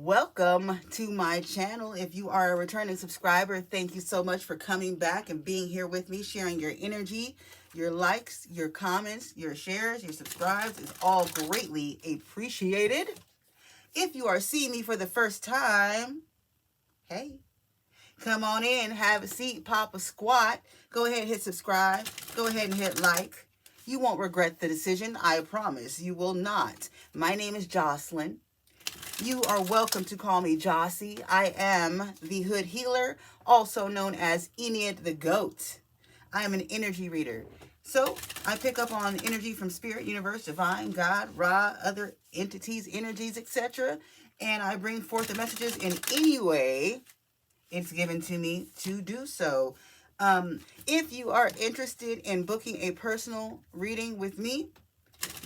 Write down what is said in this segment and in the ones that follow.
Welcome to my channel. If you are a returning subscriber, thank you so much for coming back and being here with me, sharing your energy, your likes, your comments, your shares, your subscribes is all greatly appreciated. If you are seeing me for the first time, hey, come on in, have a seat, pop a squat, go ahead and hit subscribe, go ahead and hit like. You won't regret the decision, I promise you will not. My name is Jocelyn. You are welcome to call me Jocey. I am the Hood Healer, also known as Enid the Goat. I am an energy reader. So I pick up on energy from Spirit, Universe, Divine, God, Ra, other entities, energies, etc. And I bring forth the messages in any way it's given to me to do so. If you are interested in booking a personal reading with me,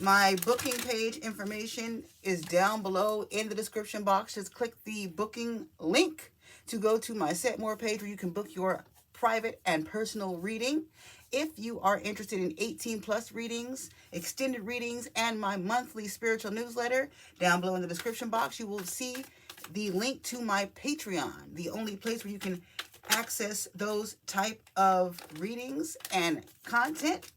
my booking page information is down below in the description box. Just click the booking link to go to my Set More page where you can book your private and personal reading. If you are interested in 18 plus readings, extended readings, and my monthly spiritual newsletter, down below in the description box, you will see the link to my Patreon, the only place where you can access those type of readings and content.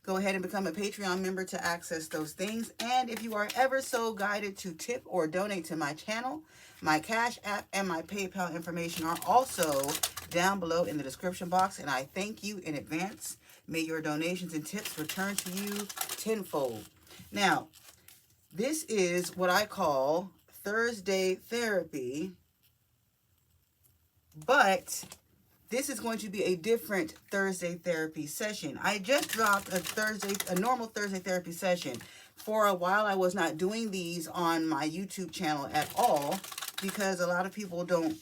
Go ahead and become a Patreon member to access those things. And if you are ever so guided to tip or donate to my channel, my Cash App and my PayPal information are also down below in the description box. And I thank you in advance. May your donations and tips return to you tenfold. Now, this is what I call Thursday therapy, but this is going to be a different Thursday therapy session. I just dropped a normal Thursday therapy session. For a while, I was not doing these on my YouTube channel at all because a lot of people don't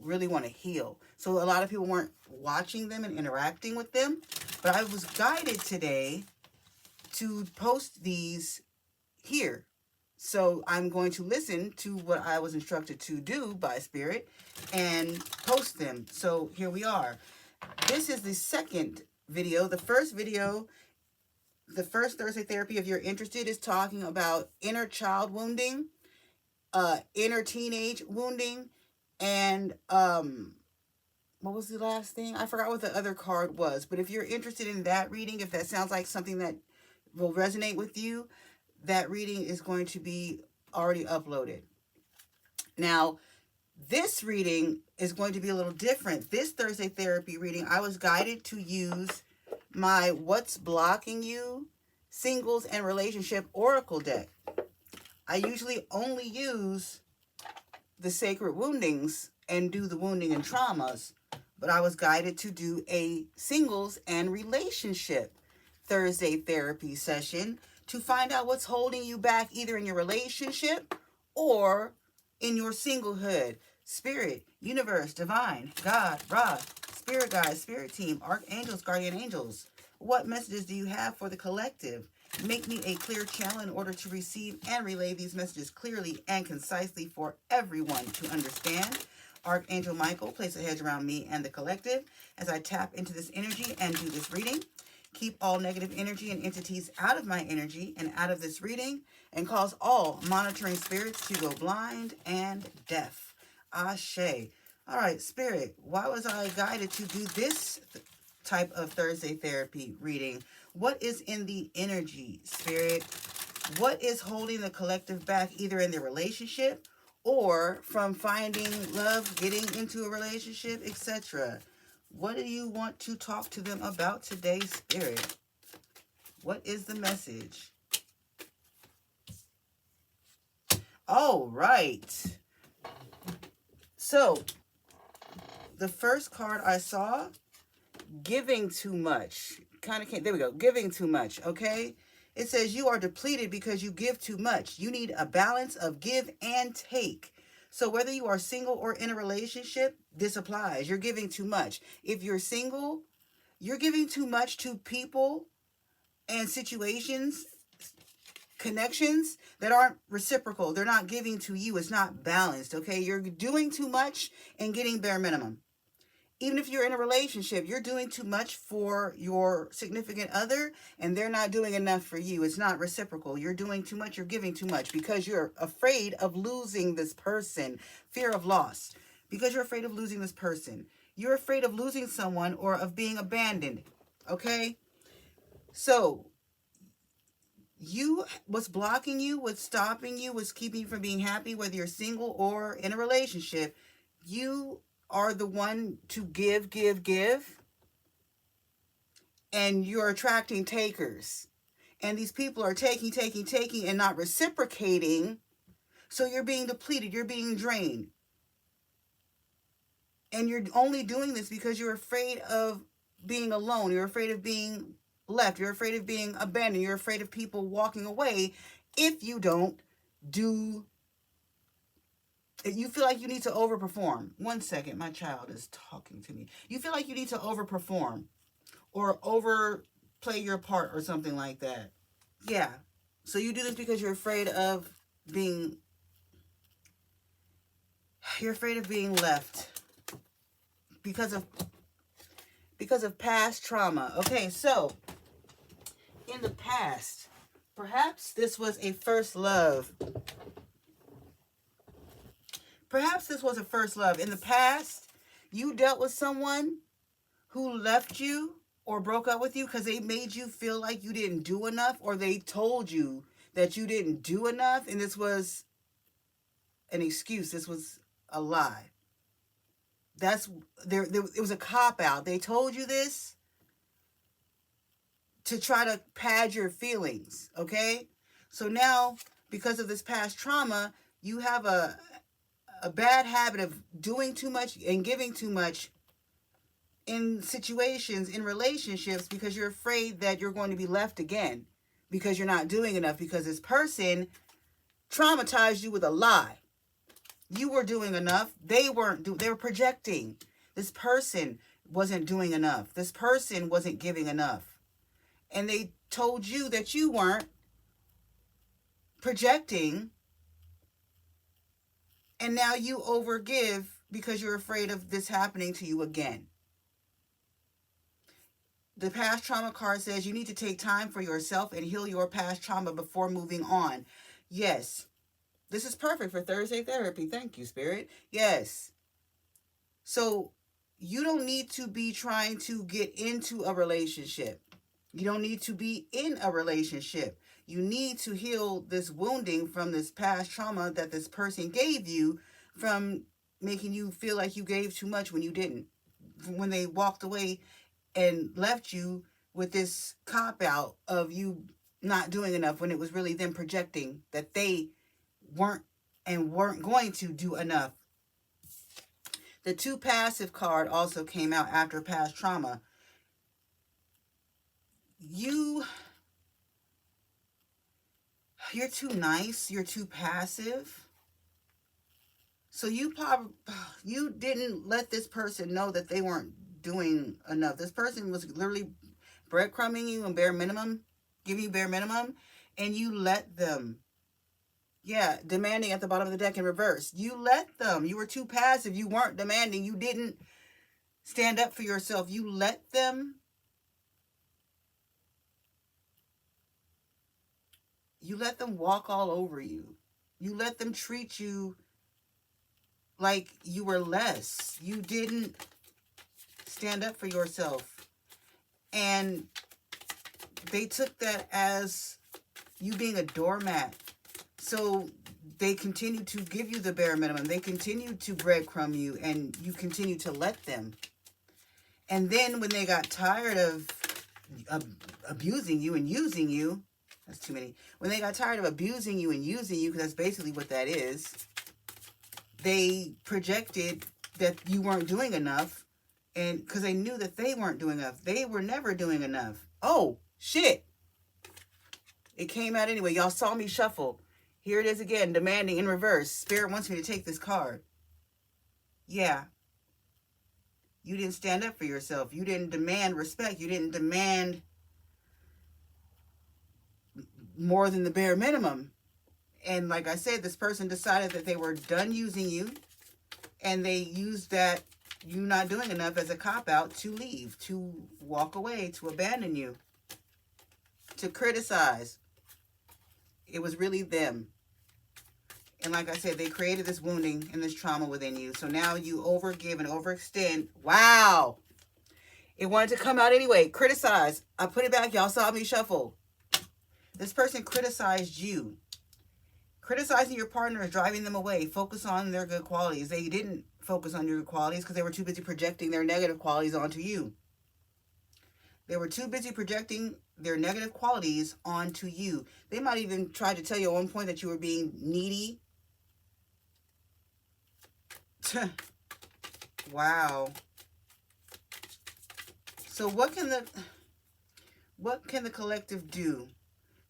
really want to heal. So a lot of people weren't watching them and interacting with them. But I was guided today to post these here. So I'm going to listen to what I was instructed to do by Spirit and post them. So here we are. This is the second video. The first video, the first Thursday therapy, if you're interested, is talking about inner child wounding, inner teenage wounding, and what was the last thing? I forgot what the other card was. But if you're interested in that reading, if that sounds like something that will resonate with you, that reading is going to be already uploaded. Now, this reading is going to be a little different. This Thursday therapy reading, I was guided to use my What's Blocking You Singles and Relationship Oracle deck. I usually only use the Sacred Woundings and do the wounding and traumas, but I was guided to do a singles and relationship Thursday therapy session to find out what's holding you back either in your relationship or in your singlehood. Spirit, Universe, Divine, God, Ra, Spirit Guides, Spirit Team, Archangels, Guardian Angels. What messages do you have for the collective? Make me a clear channel in order to receive and relay these messages clearly and concisely for everyone to understand. Archangel Michael, place a hedge around me and the collective as I tap into this energy and do this reading. Keep all negative energy and entities out of my energy and out of this reading, and cause all monitoring spirits to go blind and deaf. Ashe. All right, Spirit, why was I guided to do this type of Thursday therapy reading? What is in the energy, Spirit? What is holding the collective back either in their relationship or from finding love, getting into a relationship, etc.? What do you want to talk to them about today, Spirit? What is the message? All right. So, the first card I saw, giving too much. Kind of came, there we go, giving too much, okay? It says you are depleted because you give too much. You need a balance of give and take. So whether you are single or in a relationship, this applies. You're giving too much. If you're single, you're giving too much to people and situations, connections that aren't reciprocal. They're not giving to you. It's not balanced, okay? You're doing too much and getting bare minimum. Even if you're in a relationship, you're doing too much for your significant other and they're not doing enough for you. It's not reciprocal. You're doing too much. You're giving too much because you're afraid of losing this person. Fear of loss. Because you're afraid of losing this person. You're afraid of losing someone or of being abandoned. Okay? So, what's blocking you, what's stopping you, what's keeping you from being happy, whether you're single or in a relationship, you are the one to give, and you're attracting takers. And these people are taking, and not reciprocating. So you're being depleted, you're being drained. And you're only doing this because you're afraid of being alone. You're afraid of being left. You're afraid of being abandoned. You're afraid of people walking away if you don't do. You feel like you need to overperform. 1 second, my child is talking to me. You feel like you need to overperform or overplay your part or something like that. Yeah. So you do this because you're afraid of being left because of past trauma. Okay, so in the past, perhaps this was a first love. Perhaps this was a first love. In the past, you dealt with someone who left you or broke up with you because they made you feel like you didn't do enough, or they told you that you didn't do enough, and this was an excuse. This was a lie. It was a cop-out. They told you this to try to pad your feelings, okay? So now, because of this past trauma, you have a bad habit of doing too much and giving too much in situations, in relationships, because you're afraid that you're going to be left again because you're not doing enough, because this person traumatized you with a lie. You were doing enough. They weren't. They were projecting. This person wasn't doing enough. This person wasn't giving enough. And they told you that you weren't projecting. And now you overgive because you're afraid of this happening to you again. The past trauma card says you need to take time for yourself and heal your past trauma before moving on. Yes. This is perfect for Thursday therapy. Thank you, Spirit. Yes. So you don't need to be trying to get into a relationship. You don't need to be in a relationship. You need to heal this wounding from this past trauma that this person gave you, from making you feel like you gave too much when you didn't. When they walked away and left you with this cop-out of you not doing enough, when it was really them projecting that they weren't going to do enough. The 2 passive card also came out after past trauma. You're too nice. You're too passive. So you didn't let this person know that they weren't doing enough. This person was literally breadcrumbing you and bare minimum, giving you bare minimum, and you let them. Yeah, demanding at the bottom of the deck in reverse. You let them. You were too passive. You weren't demanding. You didn't stand up for yourself. You let them. You let them walk all over you. You let them treat you like you were less. You didn't stand up for yourself. And they took that as you being a doormat. So they continue to give you the bare minimum. They continue to breadcrumb you, and you continue to let them. And then when they got tired of abusing you and using you, that's too many. When they got tired of abusing you and using you, because that's basically what that is, they projected that you weren't doing enough, and because they knew that they weren't doing enough. They were never doing enough. Oh, shit. It came out anyway. Y'all saw me shuffle. Here it is again, demanding in reverse. Spirit wants me to take this card. Yeah. You didn't stand up for yourself. You didn't demand respect. You didn't demand more than the bare minimum. And like I said, this person decided that they were done using you, and they used that you not doing enough as a cop-out to leave, to walk away, to abandon you, to criticize. It was really them. And like I said, they created this wounding and this trauma within you. So now you overgive and overextend. Wow. It wanted to come out anyway. Criticize. I put it back. Y'all saw me shuffle. This person criticized you. Criticizing your partner is driving them away. Focus on their good qualities. They didn't focus on your good qualities because they were too busy projecting their negative qualities onto you. They were too busy projecting their negative qualities onto you. They might even try to tell you at one point that you were being needy. Wow. So what can the collective do?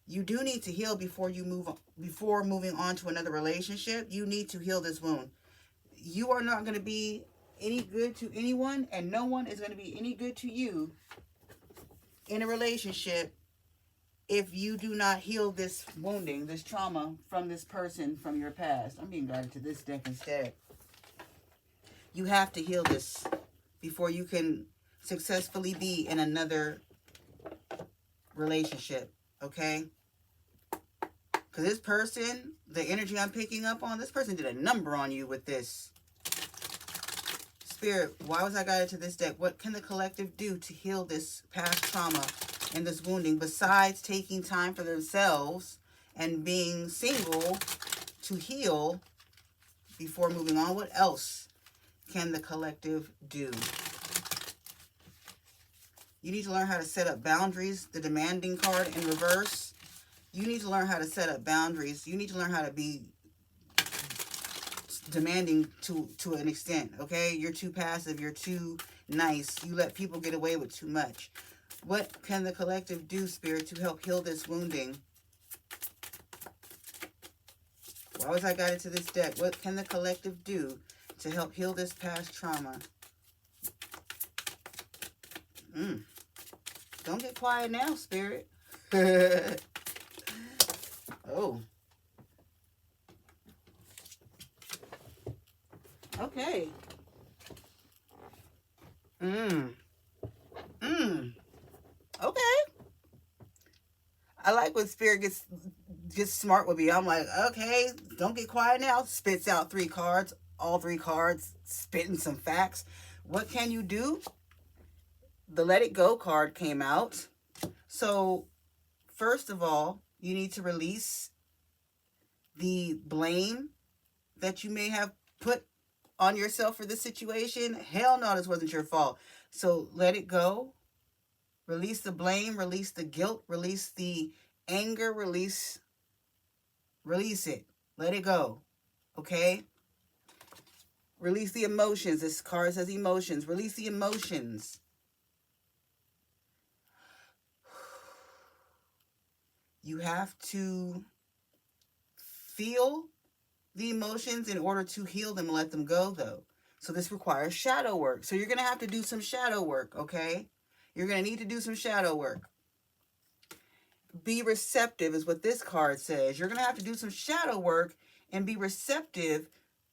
You do need to heal before moving on to another relationship. You need to heal this wound. You are not going to be any good to anyone, and no one is going to be any good to you in a relationship if you do not heal this wounding, this trauma from this person from your past. I'm being guided to this deck instead. You have to heal this before you can successfully be in another relationship, okay? Because this person, the energy I'm picking up on, this person did a number on you with this. Spirit, why was I guided to this deck? What can the collective do to heal this past trauma and this wounding besides taking time for themselves and being single to heal before moving on? What else can the collective do? You need to learn how to set up boundaries. The demanding card in reverse. You need to learn how to set up boundaries. You need to learn how to be demanding to an extent, okay? You're too passive. You're too nice. You let people get away with too much. What can the collective do, Spirit, to help heal this wounding? Why was I guided to this deck? What can the collective do to help heal this past trauma? Don't get quiet now, Spirit. Oh. Okay. Okay. I like when Spirit gets smart with me. I'm like, okay, don't get quiet now. Spits out 3 cards. All 3 cards spitting some facts. What can you do? The Let It Go card came out. So, first of all, you need to release the blame that you may have put on yourself for this situation. Hell no, this wasn't your fault. So, let it go. Release the blame, release the guilt, release the anger, release it. Let it go. Okay? Release the emotions. This card says emotions. Release the emotions. You have to feel the emotions in order to heal them and let them go, though. So this requires shadow work. So you're going to have to do some shadow work, okay? You're going to need to do some shadow work. Be receptive is what this card says. You're going to have to do some shadow work and be receptive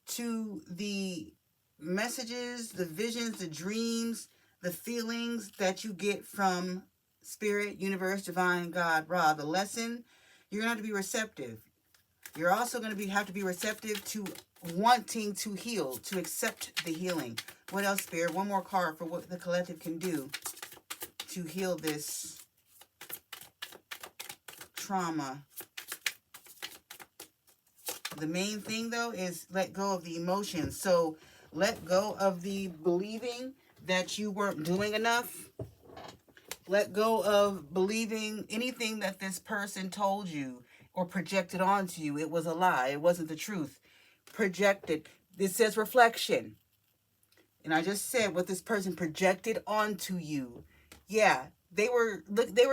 to the messages, the visions, the dreams, the feelings that you get from Spirit, Universe, Divine, God, Ra. The lesson, you're going to have to be receptive. You're also going to have to be receptive to wanting to heal, to accept the healing. What else, Spirit? One more card for what the collective can do to heal this trauma. The main thing, though, is let go of the emotions. So let go of the believing that you weren't doing enough. Let go of believing anything that this person told you or projected onto you. It was a lie. It wasn't the truth. Projected. This says reflection. And I just said what this person projected onto you. Yeah, they were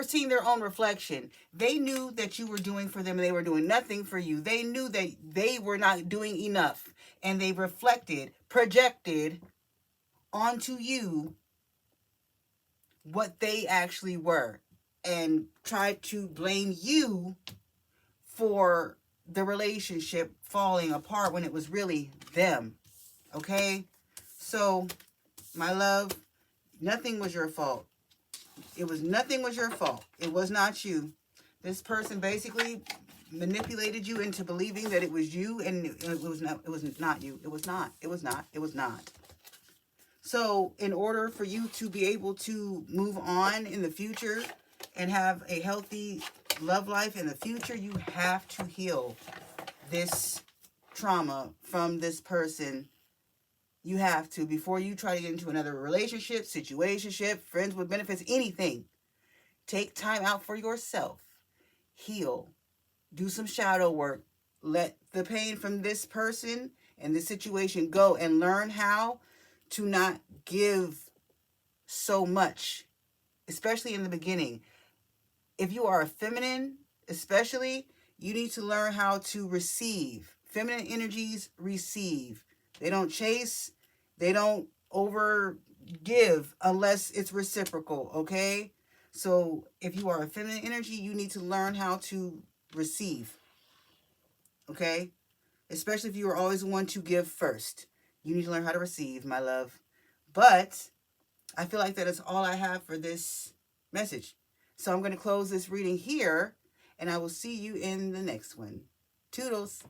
seeing their own reflection. They knew that you were doing for them and they were doing nothing for you. They knew that they were not doing enough. And they reflected, projected onto you what they actually were and tried to blame you for the relationship falling apart when it was really them. Okay? So my love, nothing was your fault. Nothing was your fault. It was not you. This person basically manipulated you into believing that it was you, and it was not you. It was not. So in order for you to be able to move on in the future and have a healthy love life in the future, you have to heal this trauma from this person. You have to, before you try to get into another relationship, situationship, friends with benefits, anything. Take time out for yourself. Heal. Do some shadow work. Let the pain from this person and this situation go, and learn how to not give so much, especially in the beginning. If you are a feminine, especially, you need to learn how to receive. Feminine energies receive. They don't chase. They don't over give unless it's reciprocal, okay? So if you are a feminine energy, you need to learn how to receive, okay? Especially if you are always the one to give first. You need to learn how to receive, my love. But I feel like that is all I have for this message. So I'm going to close this reading here, and I will see you in the next one. Toodles.